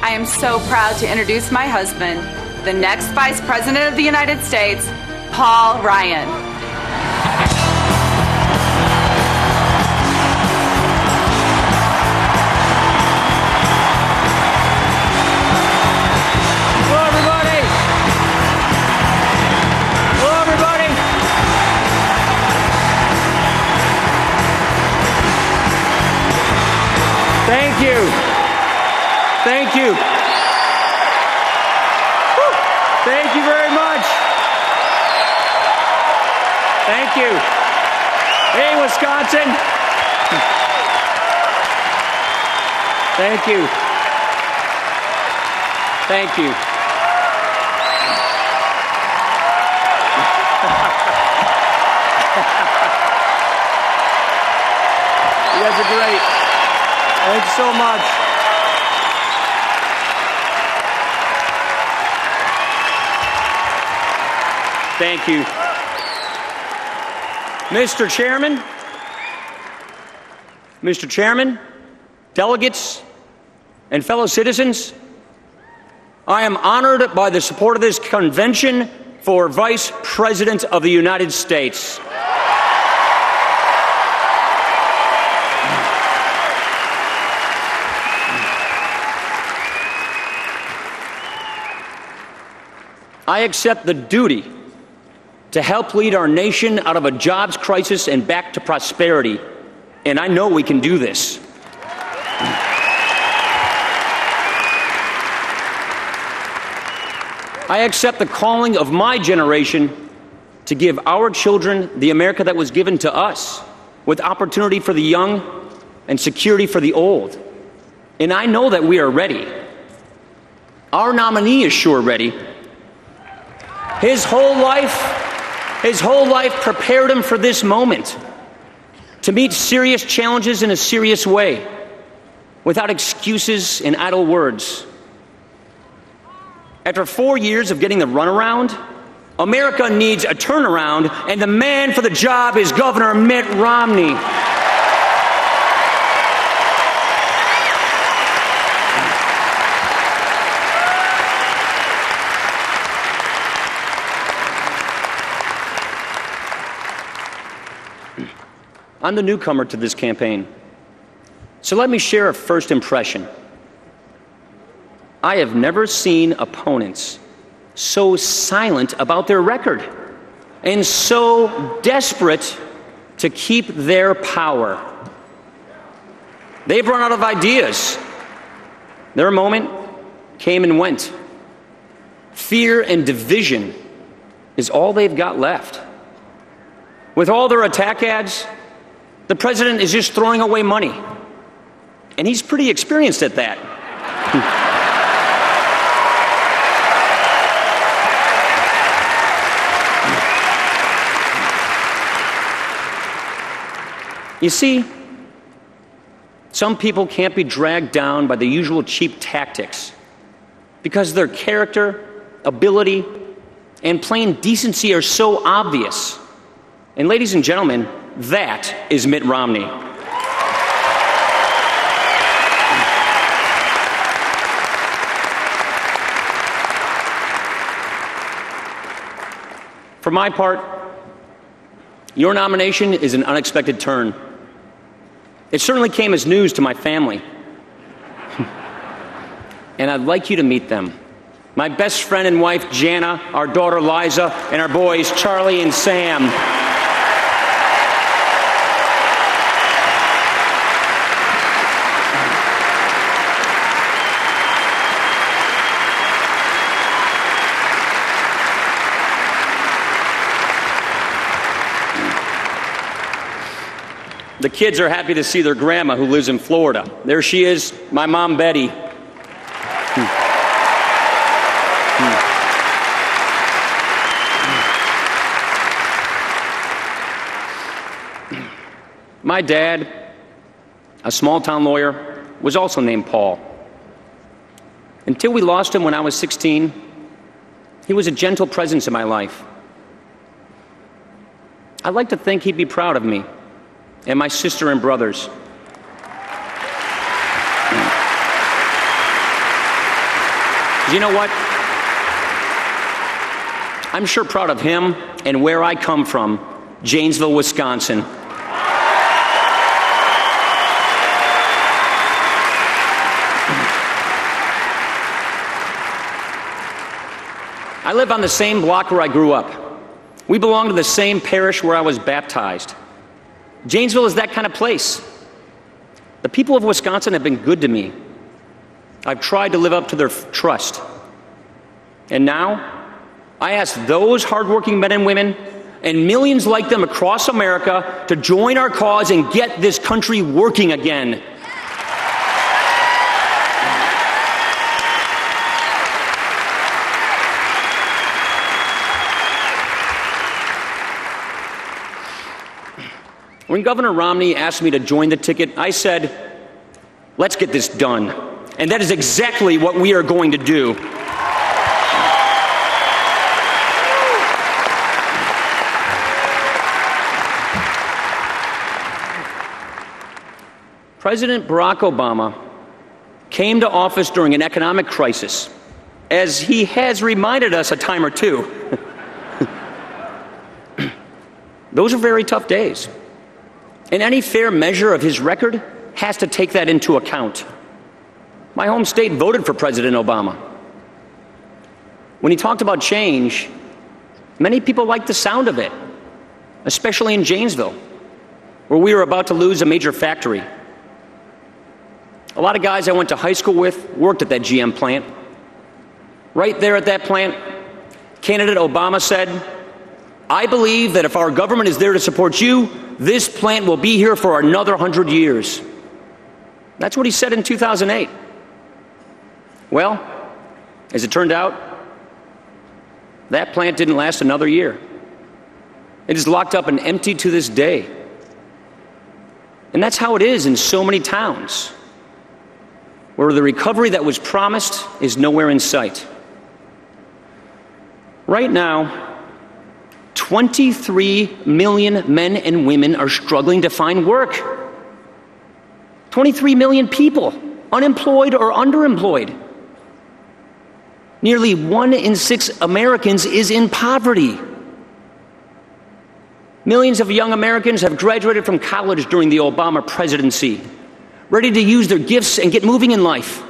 I am so proud to introduce my husband, the next Vice President of the United States, Paul Ryan. Hello, everybody. Hello, everybody. Thank you. Thank you. Woo. Thank you very much. Thank you. Hey, Wisconsin. Thank you. Thank you. You guys are great. Thanks so much. Thank you. Mr. Chairman, delegates, and fellow citizens, I am honored by the support of this convention for Vice President of the United States. I accept the duty to help lead our nation out of a jobs crisis and back to prosperity, and I know we can do this. I accept the calling of my generation to give our children the America that was given to us, with opportunity for the young and security for the old. And I know that we are ready. Our nominee is sure ready. His whole life prepared him for this moment, to meet serious challenges in a serious way, without excuses and idle words. After 4 years of getting the runaround, America needs a turnaround, and the man for the job is Governor Mitt Romney. I'm the newcomer to this campaign, so let me share a first impression. I have never seen opponents so silent about their record and so desperate to keep their power. They've run out of ideas. Their moment came and went. Fear and division is all they've got left. With all their attack ads, the president is just throwing away money. And he's pretty experienced at that. You see, some people can't be dragged down by the usual cheap tactics because their character, ability, and plain decency are so obvious. And ladies and gentlemen, that is Mitt Romney. For my part, your nomination is an unexpected turn. It certainly came as news to my family. And I'd like you to meet them. My best friend and wife, Jana, our daughter, Liza, and our boys, Charlie and Sam. The kids are happy to see their grandma who lives in Florida. There she is, my mom, Betty. My dad, a small-town lawyer, was also named Paul. Until we lost him when I was 16, he was a gentle presence in my life. I'd like to think he'd be proud of me and my sister and brothers. You know what? I'm sure proud of him and where I come from, Janesville, Wisconsin. I live on the same block where I grew up. We belong to the same parish where I was baptized. Janesville is that kind of place. The people of Wisconsin have been good to me. I've tried to live up to their trust. And now, I ask those hardworking men and women and millions like them across America to join our cause and get this country working again. When Governor Romney asked me to join the ticket, I said, let's get this done. And that is exactly what we are going to do. President Barack Obama came to office during an economic crisis, as he has reminded us a time or two. Those are very tough days. And any fair measure of his record has to take that into account. My home state voted for President Obama. When he talked about change, many people liked the sound of it, especially in Janesville, where we were about to lose a major factory. A lot of guys I went to high school with worked at that GM plant. Right there at that plant, candidate Obama said, I believe that if our government is there to support you, this plant will be here for another 100 years. That's what he said in 2008. Well, as it turned out, that plant didn't last another year. It is locked up and empty to this day. And that's how it is in so many towns, where the recovery that was promised is nowhere in sight. Right now, 23 million men and women are struggling to find work. 23 million people, unemployed or underemployed. Nearly 1 in 6 Americans is in poverty. Millions of young Americans have graduated from college during the Obama presidency, ready to use their gifts and get moving in life.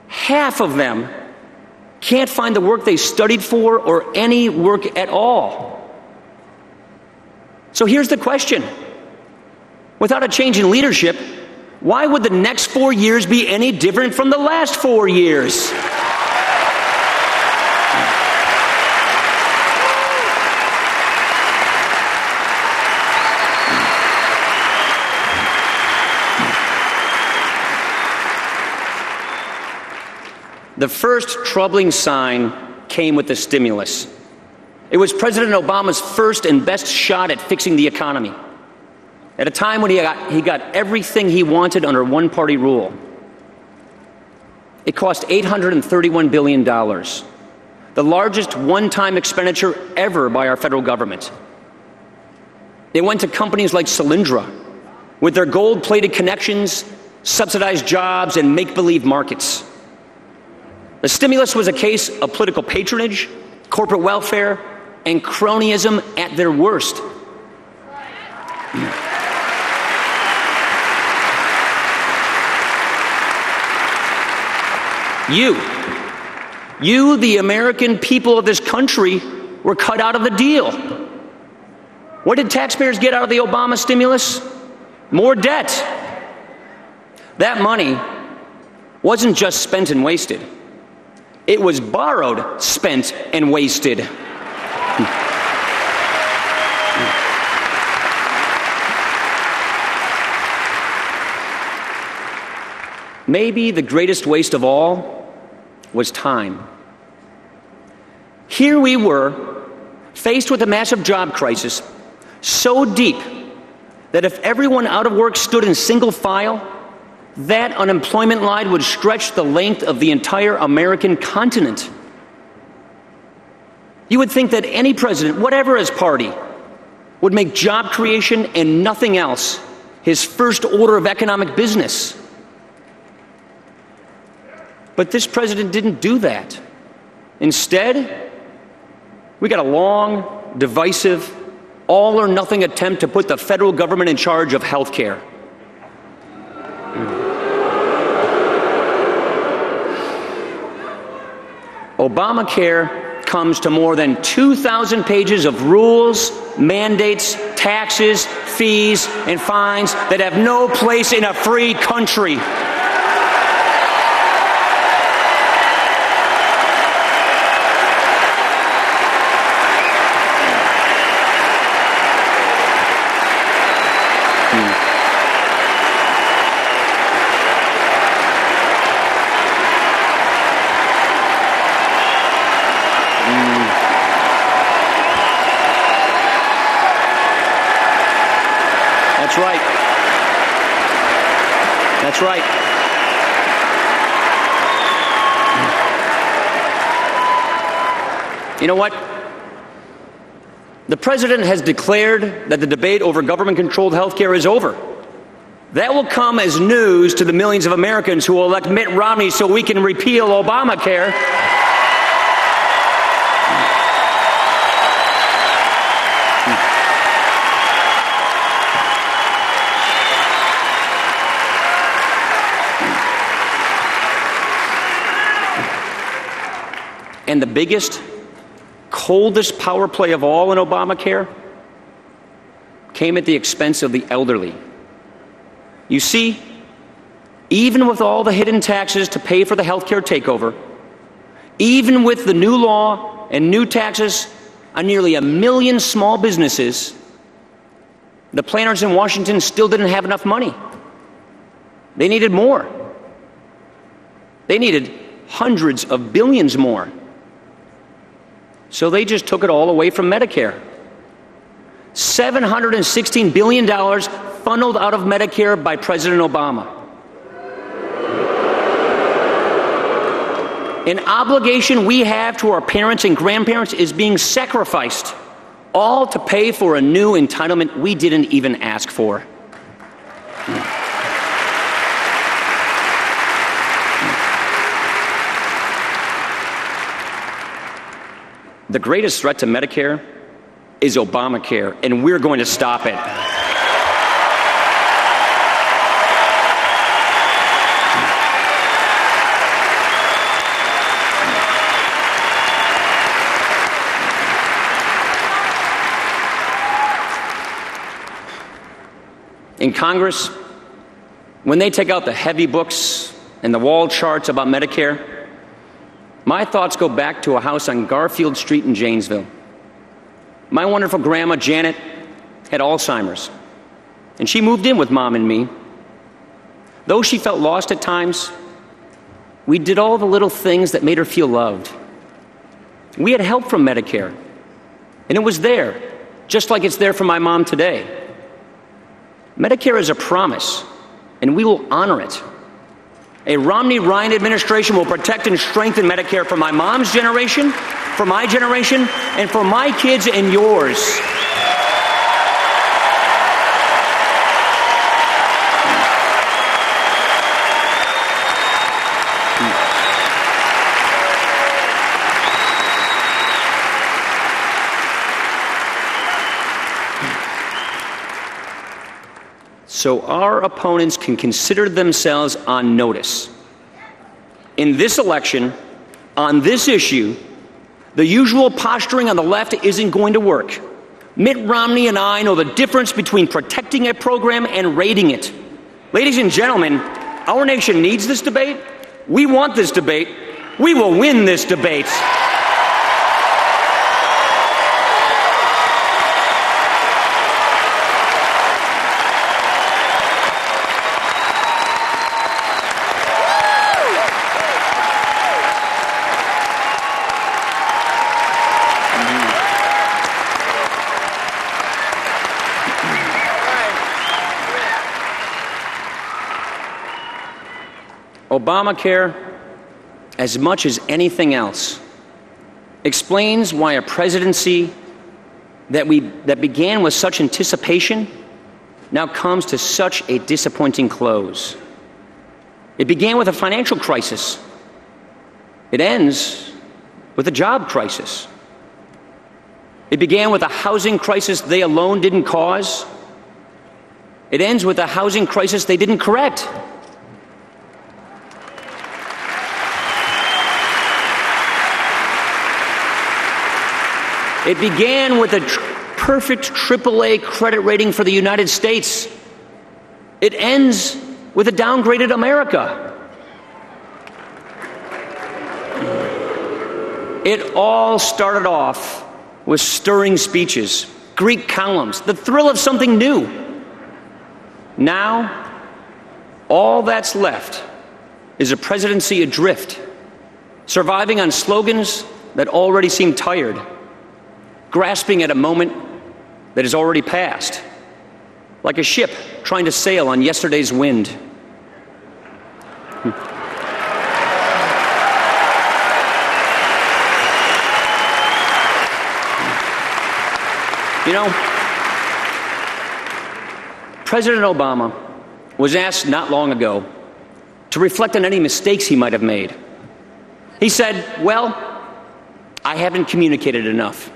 Half of them can't find the work they studied for or any work at all. So here's the question. Without a change in leadership, why would the next 4 years be any different from the last 4 years? The first troubling sign came with the stimulus. It was President Obama's first and best shot at fixing the economy, at a time when he got everything he wanted under one-party rule. It cost $831 billion, the largest one-time expenditure ever by our federal government. It went to companies like Solyndra, with their gold-plated connections, subsidized jobs, and make-believe markets. The stimulus was a case of political patronage, corporate welfare, and cronyism at their worst. You, the American people of this country, were cut out of the deal. What did taxpayers get out of the Obama stimulus? More debt. That money wasn't just spent and wasted. It was borrowed, spent, and wasted. Maybe the greatest waste of all was time. Here we were, faced with a massive job crisis, so deep that if everyone out of work stood in single file, that unemployment line would stretch the length of the entire American continent. You would think that any president, whatever his party, would make job creation and nothing else his first order of economic business. But this president didn't do that. Instead, we got a long, divisive, all-or-nothing attempt to put the federal government in charge of health care. Obamacare comes to more than 2,000 pages of rules, mandates, taxes, fees, and fines that have no place in a free country. That's right. That's right. You know what? The president has declared that the debate over government-controlled health care is over. That will come as news to the millions of Americans who will elect Mitt Romney so we can repeal Obamacare. And the biggest, coldest power play of all in Obamacare came at the expense of the elderly. You see, even with all the hidden taxes to pay for the healthcare takeover, even with the new law and new taxes on nearly 1 million small businesses, the planners in Washington still didn't have enough money. They needed more. They needed hundreds of billions more. So they just took it all away from Medicare. $716 billion funneled out of Medicare by President Obama. An obligation we have to our parents and grandparents is being sacrificed, all to pay for a new entitlement we didn't even ask for. The greatest threat to Medicare is Obamacare, and we're going to stop it. In Congress, when they take out the heavy books and the wall charts about Medicare, my thoughts go back to a house on Garfield Street in Janesville. My wonderful grandma, Janet, had Alzheimer's, and she moved in with Mom and me. Though she felt lost at times, we did all the little things that made her feel loved. We had help from Medicare, and it was there, just like it's there for my mom today. Medicare is a promise, and we will honor it. A Romney-Ryan administration will protect and strengthen Medicare for my mom's generation, for my generation, and for my kids and yours. So our opponents can consider themselves on notice. In this election, on this issue, the usual posturing on the left isn't going to work. Mitt Romney and I know the difference between protecting a program and raiding it. Ladies and gentlemen, our nation needs this debate. We want this debate. We will win this debate. Obamacare, as much as anything else, explains why a presidency that began with such anticipation now comes to such a disappointing close. It began with a financial crisis, It ends with a job crisis. It began with a housing crisis they alone didn't cause. It ends with a housing crisis they didn't correct. It began with a perfect AAA credit rating for the United States. It ends with a downgraded America. It all started off with stirring speeches, Greek columns, the thrill of something new. Now, all that's left is a presidency adrift, surviving on slogans that already seem tired, grasping at a moment that has already passed, like a ship trying to sail on yesterday's wind. You know, President Obama was asked not long ago to reflect on any mistakes he might have made. He said, "Well, I haven't communicated enough."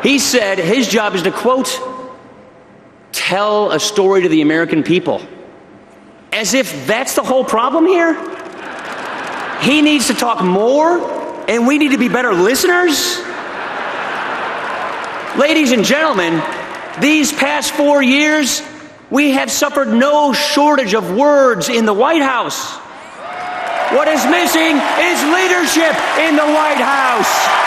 He said his job is to, quote, "tell a story to the American people." As if that's the whole problem here? He needs to talk more, and we need to be better listeners? Ladies and gentlemen, these past 4 years, we have suffered no shortage of words in the White House. What is missing is leadership in the White House.